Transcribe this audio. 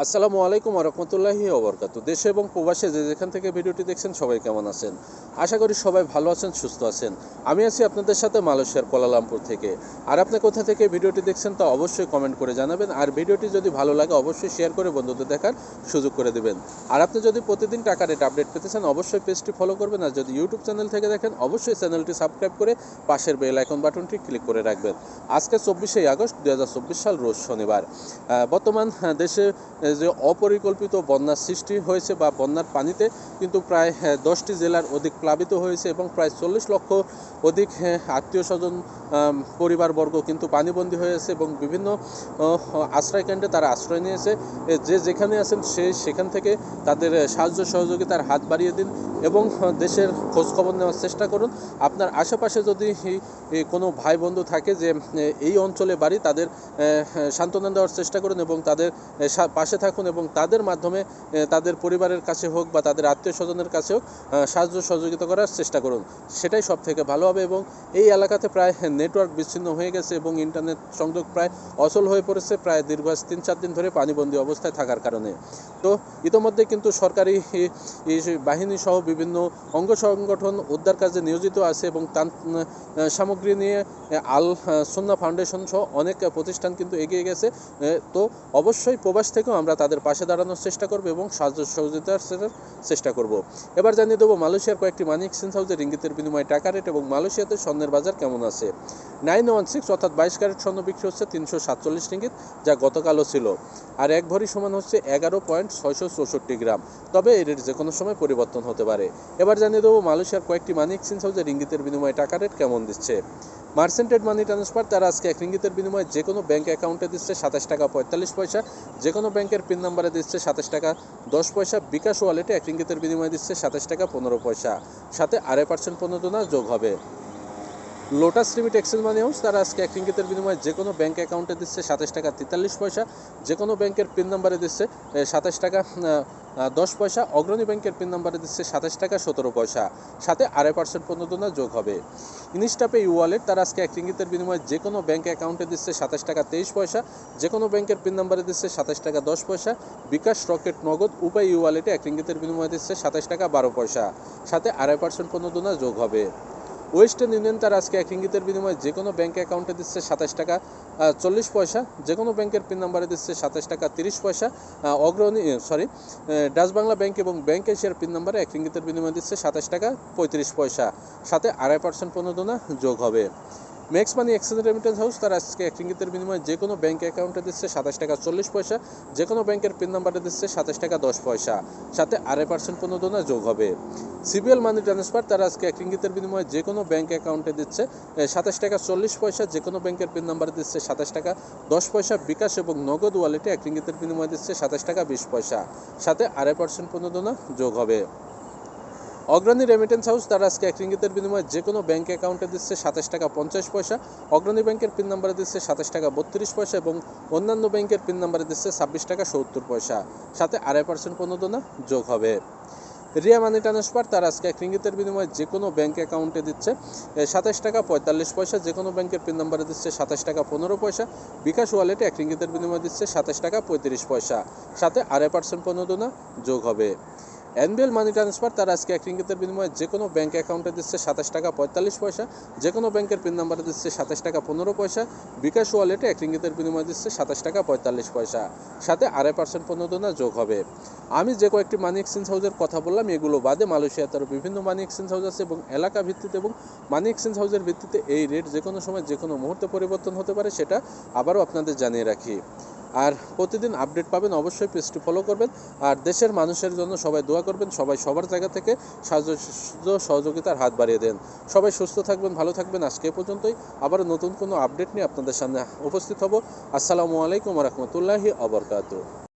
আসসালামু আলাইকুম ওয়া রাহমাতুল্লাহি ওয়া বারাকাতুহু। দেশে এবং প্রবাসে যে যেখান থেকে ভিডিওটি দেখছেন সবাই কেমন আছেন? আশা করি সবাই ভালো আছেন, সুস্থ আছেন। আমি আছি আপনাদের সাথে মালয়েশিয়ার কুয়ালালামপুর থেকে। আর আপনি কোথা থেকে ভিডিওটি দেখছেন তা অবশ্যই কমেন্ট করে জানাবেন। আর ভিডিওটি যদি ভালো লাগে অবশ্যই শেয়ার করে বন্ধুদের দেখার সুযোগ করে দেবেন। আর আপনি যদি প্রতিদিন টাকা রেট আপডেট পেতে চান অবশ্যই পেজটি ফলো করবেন। আর যদি ইউটিউব চ্যানেল থেকে দেখেন অবশ্যই চ্যানেলটি সাবস্ক্রাইব করে পাশের বেল আইকন বাটনটি ক্লিক করে রাখবেন। আজকে 24শে আগস্ট 2024 সাল রোজ শনিবার। বর্তমান দেশে যে অপরিকল্পিত বন্যার সৃষ্টি হয়েছে বা বন্যার পানিতে কিন্তু প্রায় 10টি জেলার অধিক প্লাবিত হয়েছে এবং প্রায় 40 লক্ষ অধিক আত্মীয় স্বজন পরিবারবর্গ কিন্তু পানিবন্দী হয়েছে এবং বিভিন্ন আশ্রয়কেন্দ্রে তারা আশ্রয় নিয়েছে। যে যেখানে আছেন সেখান থেকে তাদের সাহায্য সহযোগিতার হাত বাড়িয়ে দিন এবং দেশের খোঁজখবর নেওয়ার চেষ্টা করুন। আপনার আশেপাশে যদি কোনো ভাই বন্ধু থাকে যে এই অঞ্চলে বাড়ি, তাদের সান্ত্বনা দেওয়ার চেষ্টা করুন এবং তাদের পাশে থাকুন এবং তাদের মাধ্যমে তাদের পরিবারের কাছে হোক বা তাদের আত্মীয় স্বজনের কাছে হোক সাহায্য সহযোগিতা করার চেষ্টা করুন। সেটাই সব থেকে ভালো হবে। এবং এই এলাকাতে প্রায় নেটওয়ার্ক বিচ্ছিন্ন হয়ে গেছে এবং ইন্টারনেট সংযোগ প্রায় অচল হয়ে পড়েছে প্রায় দীর্ঘ 3-4 দিন ধরে পানিবন্দী অবস্থায় থাকার কারণে। তো ইতোমধ্যে কিন্তু সরকারি বাহিনী সহ বিভিন্ন অঙ্গ সংগঠন উদ্ধার কাজে নিয়োজিত আছে এবং সামগ্রী নিয়ে আল সুন্নাহ ফাউন্ডেশন সহ অনেক প্রতিষ্ঠান কিন্তু এগিয়ে গেছে। তো অবশ্যই প্রবাস থেকেও আমরা তাদের পাশে দাঁড়ানোর চেষ্টা করব এবং সাহায্য সহযোগিতার চেষ্টা করব। এবার জানিয়ে দেবো মালয়েশিয়ার কয়েকটি মানি এক্সচেঞ্জ হাউসে রিঙ্গিতের বিনিময়ে টাকা রেট এবং মালয়েশিয়াতে স্বর্ণের বাজার কেমন আছে। 916 অর্থাৎ 22 ক্যারেট স্বর্ণ বিক্রি হচ্ছে 347 রিঙ্গিত, যা গতকালও ছিল। আর এক ভরি সমান হচ্ছে 11.664 গ্রাম। তবে এই রেট যে কোনো সময় পরিবর্তন হতে পারে। এবার জানিয়ে দেবো মালয়েশিয়ার কয়েকটি মানি এক্সচেঞ্জ হাউসে রিঙ্গিতের বিনিময়ে টাকা রেট কেমন দিচ্ছে। মার্সেন্টেড মানি ট্রান্সফার তারা আজকে 1 রিঙ্গিতের বিনিময়ে যে কোনো ব্যাঙ্ক অ্যাকাউন্টে দিচ্ছে 27 টাকা 45 পয়সা, যে কোনো ব্যাংকের পিন নাম্বারে দিচ্ছে 27 টাকা 10 পয়সা। বিকাশ ওয়ালেটে 1 রিঙ্গিতের বিনিময়ে দিচ্ছে 27 টাকা 15 পয়সা, সাথে 2.5% প্রণোদনা যোগ হবে। লোটাস লিমিট এক্সচেঞ্জ মানি হাউস তারা আজকে 1 রিঙ্গিতের বিনিময়ে যে কোনো ব্যাঙ্ক অ্যাকাউন্টে দিচ্ছে 27 টাকা 43 পয়সা, যে কোনো ব্যাংকের পিন নাম্বারে দিচ্ছে 27 টাকা 10 পয়সা। অগ্রণী ব্যাংকের পিন নাম্বারে দিচ্ছে 27 টাকা 17 পয়সা, সাথে 2.5% প্রণোদনা যোগ হবে। ইনস্টাপে ই ওয়ালেট তারা আজকে 1 রিঙ্গিতের বিনিময়ে যে কোনো ব্যাঙ্ক অ্যাকাউন্টে দিচ্ছে 27 টাকা 23 পয়সা, যে কোনো ব্যাংকের পিন নাম্বারে দিচ্ছে 27 টাকা 10 পয়সা। বিকাশ রকেট নগদ উপায় ই ওয়ালেটে 1 রিঙ্গিতের বিনিময়ে দিচ্ছে 27 টাকা 12 পয়সা, সাথে 2.5% প্রণোদনা যোগ হবে। ওয়েস্টার্ন ইউনিয়ন তার আজকে 1 রিঙ্গিতের বিনিময়ে যে কোনো ব্যাঙ্ক অ্যাকাউন্টে দিচ্ছে 27 টাকা 40 পয়সা, যে কোনো ব্যাংকের পিন নাম্বারে দিচ্ছে 27 টাকা 30 পয়সা। ডাচ বাংলা ব্যাংক এবং ব্যাংক এশিয়ার পিন নাম্বারে 1 রিঙ্গিতের বিনিময়ে দিচ্ছে 27 টাকা 35 পয়সা, সাথে 2.5% প্রণোদনা যোগ হবে। Max money exchange remittance house তারা আজকে 1 রিঙ্গিতের বিনিময়ে যে কোনো ব্যাঙ্ক অ্যাকাউন্টে দিচ্ছে 27 টাকা 40 পয়সা, যে কোনো ব্যাংকের পিন নাম্বারে দিচ্ছে 27 টাকা 10 পয়সা, সাথে 2.5% প্রণোদনা যোগ হবে। সিবিএল মানি ট্রান্সফার তারা আজকে 1 রিঙ্গিতের বিনিময়ে যে কোনো ব্যাঙ্ক অ্যাকাউন্টে দিচ্ছে 27 টাকা 40 পয়সা, যে কোনো ব্যাংকের পিন নাম্বারে দিচ্ছে 27 টাকা 10 পয়সা। বিকাশ এবং নগদ ওয়ালেটে 1 রিঙ্গিতের বিনিময়ে দিচ্ছে 27 টাকা 20 পয়সা, সাথে 2.5% প্রণোদনা যোগ হবে। অগ্রণী রেমিটেন্স হাউস তারা আজকে 1 রিঙ্গিতের বিনিময়ে যে কোনো ব্যাঙ্ক অ্যাকাউন্টে দিচ্ছে 27 টাকা 50 পয়সা, অগ্রণী ব্যাংকের পিন নাম্বারে দিচ্ছে 27 টাকা 32 পয়সা এবং অন্যান্য ব্যাংকের পিন নাম্বারে দিচ্ছে 26 টাকা 70 পয়সা, সাথে 2.5% প্রণোদনা যোগ হবে। রিয়া মানি ট্রান্সফার তারা আজকে 1 রিঙ্গিতের বিনিময়ে যে কোনো ব্যাঙ্ক অ্যাকাউন্টে দিচ্ছে 27 টাকা 45 পয়সা, যে কোনো ব্যাংকের পিন নাম্বারে দিচ্ছে 27 টাকা 15 পয়সা। বিকাশ ওয়ালেটে 1 রিঙ্গিতের বিনিময়ে দিচ্ছে 27 টাকা 35 পয়সা, সাথে 2.5% প্রণোদনা যোগ হবে। এনবিএল মানি ট্রান্সফার তারা আজকে 1 রিঙ্গিতের বিনিময়ে যে কোনো ব্যাঙ্ক অ্যাকাউন্টে দিচ্ছে 27 টাকা 45 পয়সা, যে কোনো ব্যাংকের পিন নাম্বারে দিচ্ছে 27 টাকা 15 পয়সা। বিকাশ ওয়ালেটে 1 রিঙ্গিতের বিনিময়ে দিচ্ছে 27 টাকা 45 পয়সা, সাথে 2.5% প্রণোদনা যোগ হবে। আমি যে কয়েকটি মানি এক্সচেঞ্জ হাউসের কথা বললাম এগুলো বাদে মালয়েশিয়াতে আরও বিভিন্ন মানি এক্সচেঞ্জ হাউস আছে এবং এলাকা ভিত্তিতে এবং মানি এক্সচেঞ্জ হাউসের ভিত্তিতে এই রেট যে কোনো সময় যে কোনো মুহূর্তে পরিবর্তন হতে পারে, সেটা আবারও আপনাদের জানিয়ে রাখি। আর প্রতিদিন আপডেট পাবেন অবশ্যই পেজটি ফলো করবেন। আর দেশের মানুষের জন্য সবাই দোয়া করবেন, সবাই সবার জায়গা থেকে সাহায্য সহযোগিতার হাত বাড়িয়ে দেন। সবাই সুস্থ থাকবেন, ভালো থাকবেন। আজকে এ পর্যন্তই, আবারও নতুন কোনো আপডেট নিয়ে আপনাদের সামনে উপস্থিত হব। আসসালামু আলাইকুম ওয়া রাহমাতুল্লাহি ওয়া বারাকাতুহু।